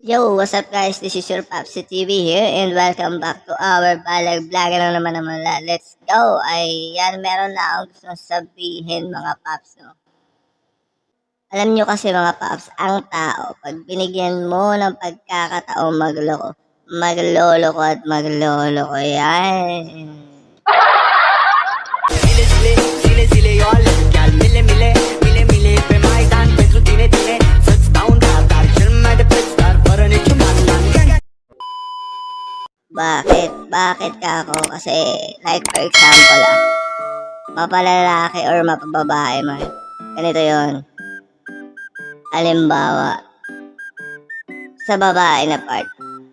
Yo, what's up guys? This is your Popsi TV here and welcome back to our balag vlog na naman. Let's go! Ay, yan, meron na akong gusto sabihin mga Pops, no? Alam nyo kasi mga Pops, ang tao, pag binigyan mo ng pagkakataong magloloko at magloloko yan. Bakit ka ako? Kasi, like for example mapalalaki or mapababae man. Ganito yon. Halimbawa, sa babae na part.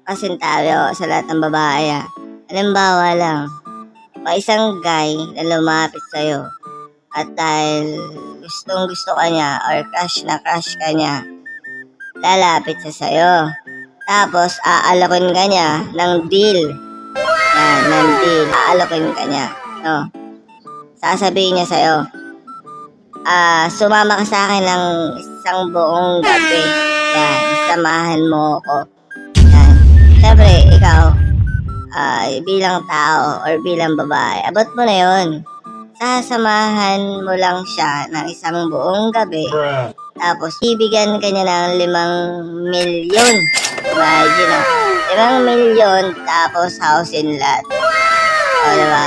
Kasi tayo sa lahat ng babae Halimbawa lang, may isang guy na lumapit sa'yo. At dahil gustong gusto ka niya or crush na crush ka niya, lalapit siya sa'yo. Tapos, aalokin ka niya ng deal. Yan, ng deal. Aalokin ka niya. No? Sasabihin niya sa'yo, sumama ka sa akin ng isang buong gabi. Yan, samahan mo ako. Yan. Siyempre, ikaw, bilang tao or bilang babae, abot mo na yun. Sasamahan mo lang siya ng isang buong gabi. Tapos, ibigyan ka niya ng 5 milyon. Imagine, 5 milyon tapos house in lot. O, diba?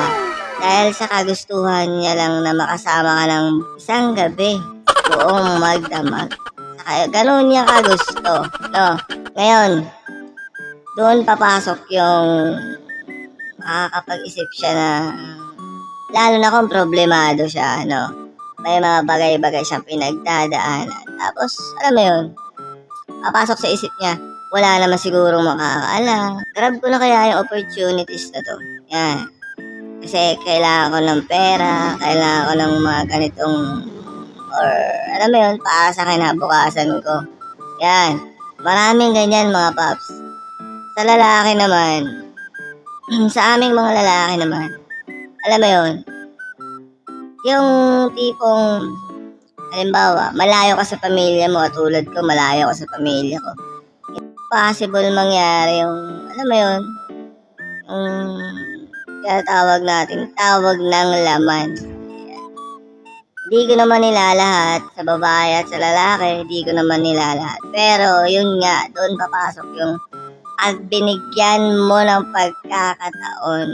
Dahil sa kagustuhan niya lang na makasama ka ng isang gabi. Buong magdamag. Ganun niya kagusto. No? Ngayon, doon papasok yung makakapag-isip siya na lalo na kung problemado siya, no? May mga bagay-bagay siyang pinagdadaanan. Tapos, alam mo yun, papasok sa isip niya, wala naman sigurong makakaalam. Grab ko na kaya yung opportunities na to. Yan. Kasi kailangan ko ng pera, kailangan ko ng mga ganitong, or alam mo yun, para sa kinabukasan ko. Yan. Maraming ganyan mga Pops. Sa lalaki naman, sa aming mga lalaki naman, alam mo yun, yung tipong, halimbawa, malayo ka sa pamilya mo, tulad ko, malayo ka sa pamilya ko. Possible mangyari yung, alam mo yun, kaya tawag natin, tawag ng laman. Hindi ko naman nilalahat sa babae at sa lalaki, hindi ko naman nilalahat. Pero yun nga, doon papasok yung pag binigyan mo ng pagkakataon,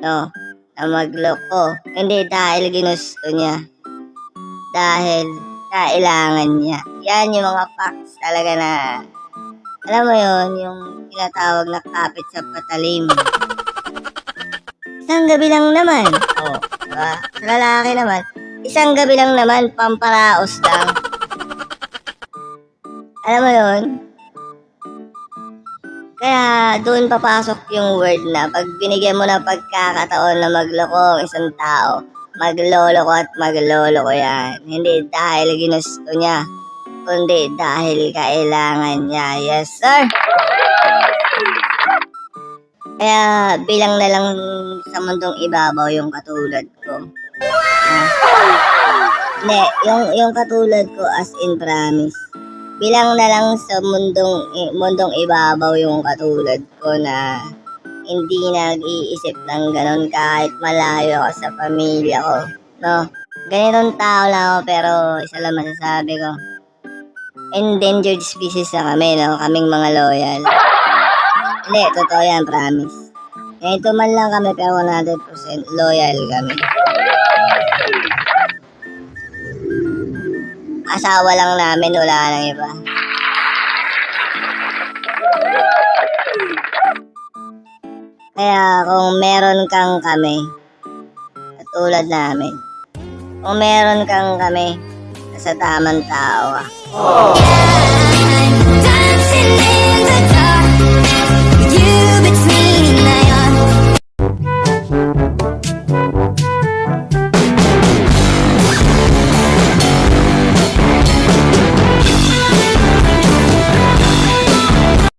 no, na magloko. Hindi dahil ginusto niya. Dahil kailangan niya. Yan yung mga facts talaga na, alam mo yun, yung tinatawag na kapit sa patalim. Isang gabi lang naman. Diba? Sa lalaki naman, isang gabi lang naman, pamparaos lang. Alam mo yun? Kaya doon papasok yung word na pag binigyan mo ng pagkakataon na magloko ang isang tao, magloloko at magloloko yan. Hindi dahil ginusto niya, kundi dahil kailangan niya. Yes, sir! Kaya bilang na lang sa mundong ibabaw yung katulad ko. Hindi, yung katulad ko as in promise. Bilang na lang sa mundong ibabaw yung katulad ko na hindi nag-iisip ng ganun kahit malayo ako sa pamilya ko. No? Ganitong tao lang ako pero isa lang masasabi ko. Endangered species na kami, no? Kaming mga loyal. Hindi, totoo yan, promise. Ganito man lang kami pero 100% loyal kami. Asawa lang namin, wala nang iba. Kaya kung meron kang kami, katulad namin, kung meron kang kami, sa tamang tao ka.